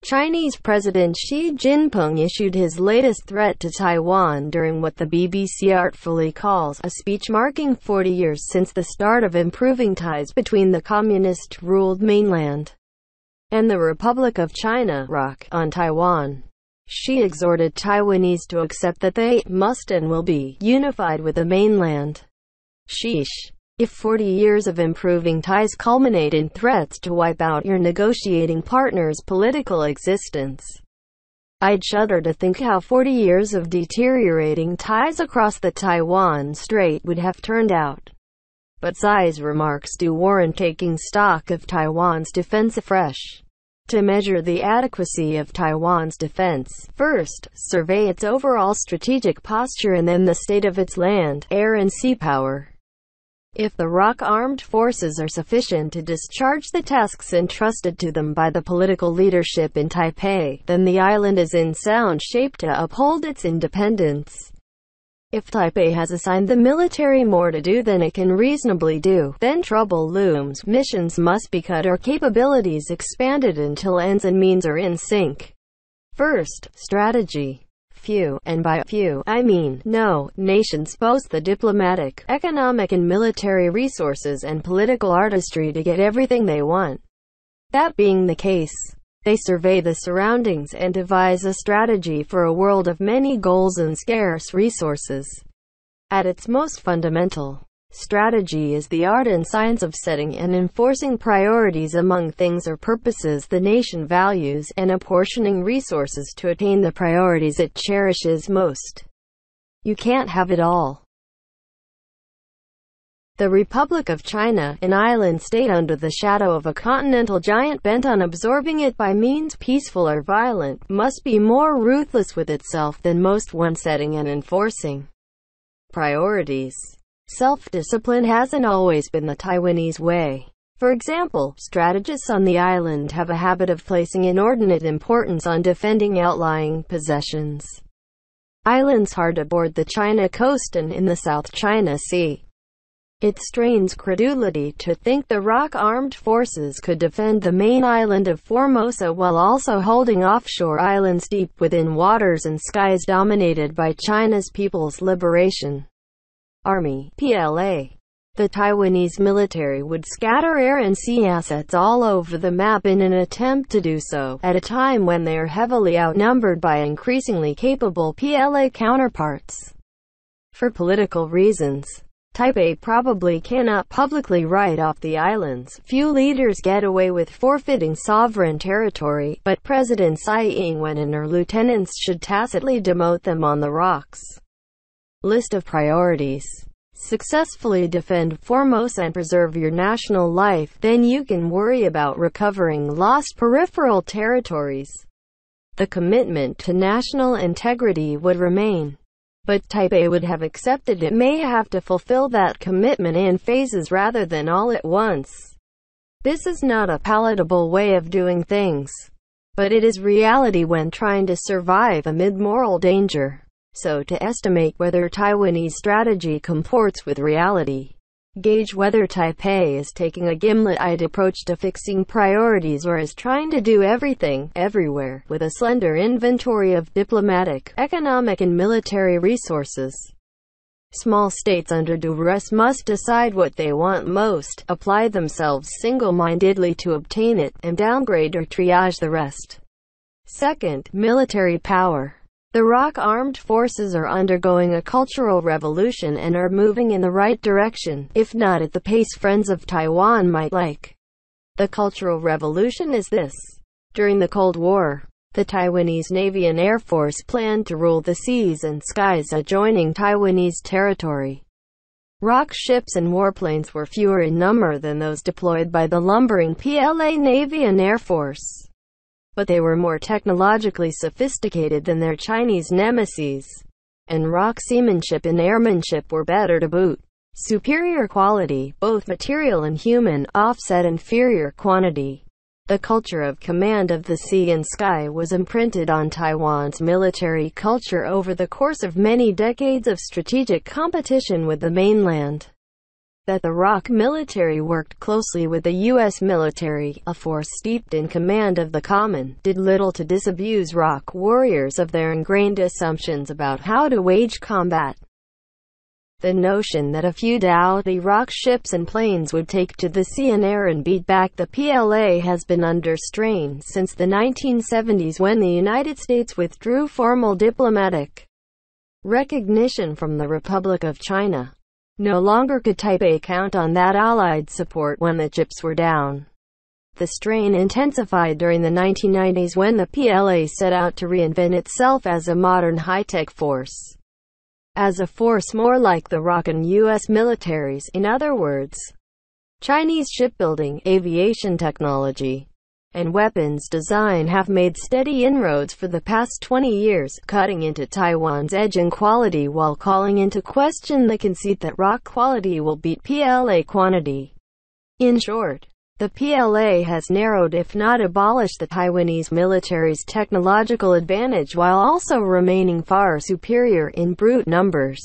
Chinese President Xi Jinping issued his latest threat to Taiwan during what the BBC artfully calls a speech marking 40 years since the start of improving ties between the communist-ruled mainland and the Republic of China (ROC) on Taiwan. Xi exhorted Taiwanese to accept that they must and will be unified with the mainland. Sheesh. If 40 years of improving ties culminate in threats to wipe out your negotiating partner's political existence, I'd shudder to think how 40 years of deteriorating ties across the Taiwan Strait would have turned out. But Xi's remarks do warrant taking stock of Taiwan's defense afresh. To measure the adequacy of Taiwan's defense, first, survey its overall strategic posture and then the state of its land, air and sea power. If the ROC armed forces are sufficient to discharge the tasks entrusted to them by the political leadership in Taipei, then the island is in sound shape to uphold its independence. If Taipei has assigned the military more to do than it can reasonably do, then trouble looms. Missions must be cut or capabilities expanded until ends and means are in sync. First, strategy. Few, and by few, I mean, no, nations boast the diplomatic, economic and military resources and political artistry to get everything they want. That being the case, they survey the surroundings and devise a strategy for a world of many goals and scarce resources. At its most fundamental, strategy is the art and science of setting and enforcing priorities among things or purposes the nation values, and apportioning resources to attain the priorities it cherishes most. You can't have it all. The Republic of China, an island state under the shadow of a continental giant bent on absorbing it by means peaceful or violent, must be more ruthless with itself than most when setting and enforcing priorities. Self-discipline hasn't always been the Taiwanese way. For example, strategists on the island have a habit of placing inordinate importance on defending outlying possessions. Islands hard aboard the China coast and in the South China Sea. It strains credulity to think the ROC armed forces could defend the main island of Formosa while also holding offshore islands deep within waters and skies dominated by China's People's Liberation Army (PLA). The Taiwanese military would scatter air and sea assets all over the map in an attempt to do so, at a time when they are heavily outnumbered by increasingly capable PLA counterparts. For political reasons, Taipei probably cannot publicly write off the islands. Few leaders get away with forfeiting sovereign territory, but President Tsai Ing-wen and her lieutenants should tacitly demote them on the rocks. List of priorities. Successfully defend Formosa and preserve your national life, then you can worry about recovering lost peripheral territories. The commitment to national integrity would remain. But Taipei would have accepted it may have to fulfill that commitment in phases rather than all at once. This is not a palatable way of doing things, but it is reality when trying to survive amid moral danger. So to estimate whether Taiwanese strategy comports with reality, gauge whether Taipei is taking a gimlet-eyed approach to fixing priorities or is trying to do everything, everywhere, with a slender inventory of diplomatic, economic and military resources. Small states under duress must decide what they want most, apply themselves single-mindedly to obtain it, and downgrade or triage the rest. Second, military power. The ROC armed forces are undergoing a cultural revolution and are moving in the right direction, if not at the pace friends of Taiwan might like. The cultural revolution is this. During the Cold War, the Taiwanese Navy and Air Force planned to rule the seas and skies adjoining Taiwanese territory. ROC ships and warplanes were fewer in number than those deployed by the lumbering PLA Navy and Air Force, but they were more technologically sophisticated than their Chinese nemesis, and ROC seamanship and airmanship were better to boot. Superior quality, both material and human, offset inferior quantity. The culture of command of the sea and sky was imprinted on Taiwan's military culture over the course of many decades of strategic competition with the mainland. that the ROC military worked closely with the U.S. military, a force steeped in command of the common, did little to disabuse ROC warriors of their ingrained assumptions about how to wage combat. The notion that a few doughty ROC ships and planes would take to the sea and air and beat back the PLA has been under strain since the 1970s, when the United States withdrew formal diplomatic recognition from the Republic of China. No longer could Taipei count on that Allied support when the chips were down. The strain intensified during the 1990s when the PLA set out to reinvent itself as a modern high-tech force. As a force more like the ROC and U.S. militaries, in other words, Chinese shipbuilding, aviation technology, and weapons design have made steady inroads for the past 20 years, cutting into Taiwan's edge and quality while calling into question the conceit that ROC quality will beat PLA quantity. In short, the PLA has narrowed if not abolished the Taiwanese military's technological advantage while also remaining far superior in brute numbers.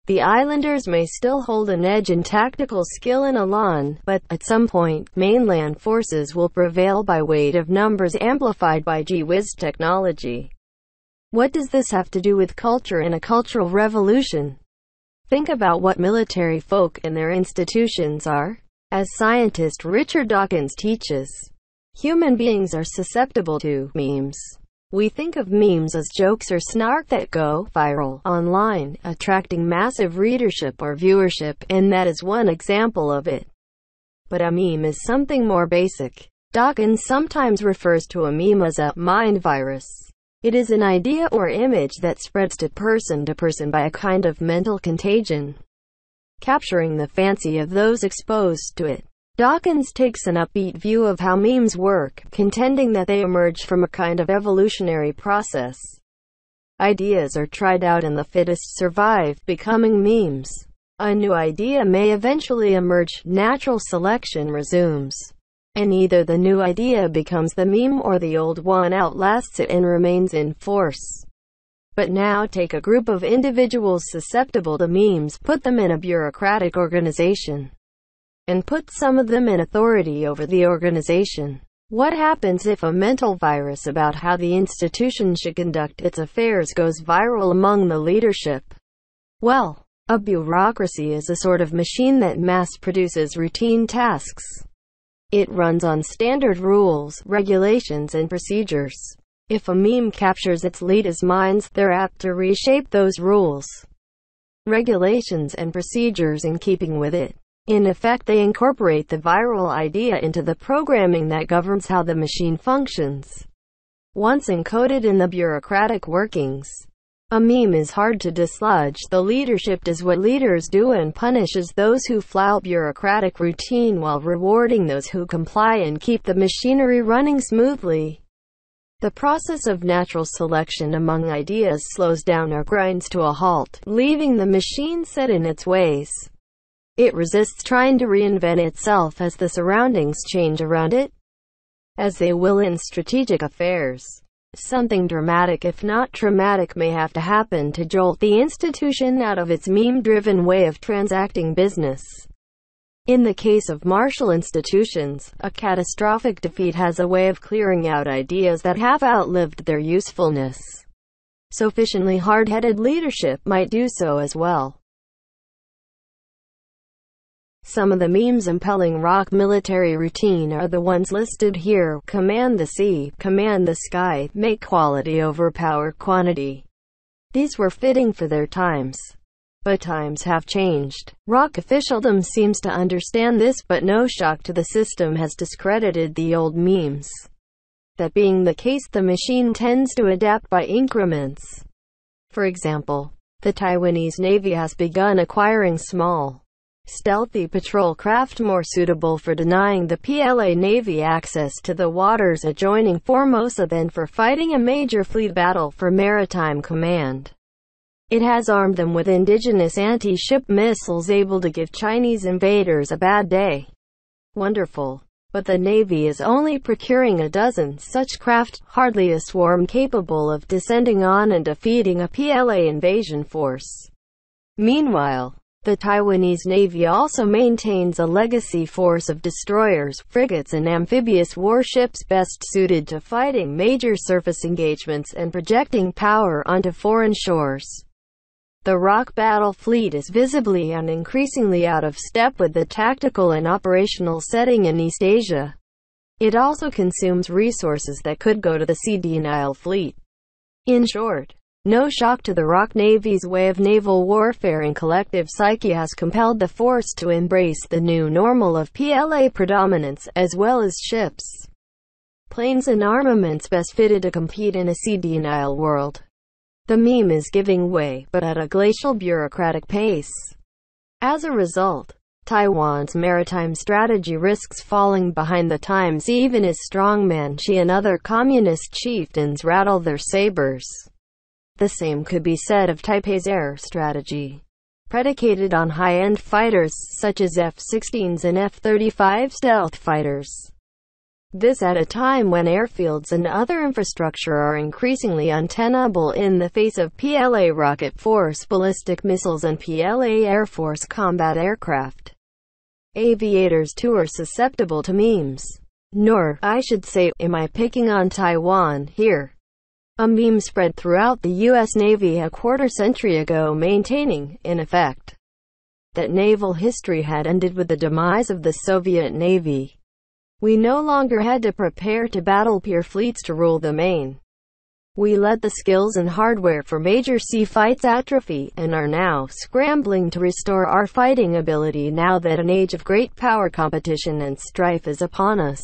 The islanders may still hold an edge in tactical skill and elan, but, at some point, mainland forces will prevail by weight of numbers amplified by gee-whiz technology. What does this have to do with culture and a cultural revolution? Think about what military folk and their institutions are. As scientist Richard Dawkins teaches, human beings are susceptible to memes. We think of memes as jokes or snark that go viral online, attracting massive readership or viewership, and that is one example of it. But a meme is something more basic. Dawkins sometimes refers to a meme as a mind virus. It is an idea or image that spreads to person by a kind of mental contagion, capturing the fancy of those exposed to it. Dawkins takes an upbeat view of how memes work, contending that they emerge from a kind of evolutionary process. Ideas are tried out and the fittest survive, becoming memes. A new idea may eventually emerge, natural selection resumes, and either the new idea becomes the meme or the old one outlasts it and remains in force. But now take a group of individuals susceptible to memes, put them in a bureaucratic organization, and put some of them in authority over the organization. What happens if a mental virus about how the institution should conduct its affairs goes viral among the leadership? Well, a bureaucracy is a sort of machine that mass-produces routine tasks. It runs on standard rules, regulations, and procedures. If a meme captures its leaders' minds, they're apt to reshape those rules, regulations, and procedures in keeping with it. In effect, they incorporate the viral idea into the programming that governs how the machine functions. Once encoded in the bureaucratic workings, a meme is hard to dislodge. The leadership does what leaders do and punishes those who flout bureaucratic routine while rewarding those who comply and keep the machinery running smoothly. The process of natural selection among ideas slows down or grinds to a halt, leaving the machine set in its ways. It resists trying to reinvent itself as the surroundings change around it, as they will in strategic affairs. Something dramatic, if not traumatic, may have to happen to jolt the institution out of its meme-driven way of transacting business. In the case of martial institutions, a catastrophic defeat has a way of clearing out ideas that have outlived their usefulness. Sufficiently hard-headed leadership might do so as well. Some of the memes impelling ROC military routine are the ones listed here: command the sea, command the sky, make quality overpower quantity. These were fitting for their times. But times have changed. ROC officialdom seems to understand this, but no shock to the system has discredited the old memes. That being the case, the machine tends to adapt by increments. For example, the Taiwanese Navy has begun acquiring small, stealthy patrol craft more suitable for denying the PLA Navy access to the waters adjoining Formosa than for fighting a major fleet battle for maritime command. It has armed them with indigenous anti-ship missiles able to give Chinese invaders a bad day. Wonderful. But the Navy is only procuring a dozen such craft, hardly a swarm capable of descending on and defeating a PLA invasion force. Meanwhile, The Taiwanese Navy also maintains a legacy force of destroyers, frigates and amphibious warships best suited to fighting major surface engagements and projecting power onto foreign shores. The ROC battle fleet is visibly and increasingly out of step with the tactical and operational setting in East Asia. It also consumes resources that could go to the CDNIL fleet. In short, no shock to the ROC Navy's way of naval warfare and collective psyche has compelled the force to embrace the new normal of PLA predominance, as well as ships, planes and armaments best fitted to compete in a CDNIL world. The meme is giving way, but at a glacial bureaucratic pace. As a result, Taiwan's maritime strategy risks falling behind the times even as strongman Xi and other communist chieftains rattle their sabers. The same could be said of Taipei's air strategy, predicated on high-end fighters such as F-16s and F-35 stealth fighters. This at a time when airfields and other infrastructure are increasingly untenable in the face of PLA rocket force ballistic missiles and PLA Air Force combat aircraft. Aviators too are susceptible to memes. Nor, I should say, am I picking on Taiwan here. A meme spread throughout the U.S. Navy a quarter-century ago maintaining, in effect, that naval history had ended with the demise of the Soviet Navy. We no longer had to prepare to battle peer fleets to rule the main. We let the skills and hardware for major sea fights atrophy, and are now scrambling to restore our fighting ability now that an age of great power competition and strife is upon us.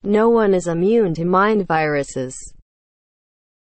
No one is immune to mind viruses.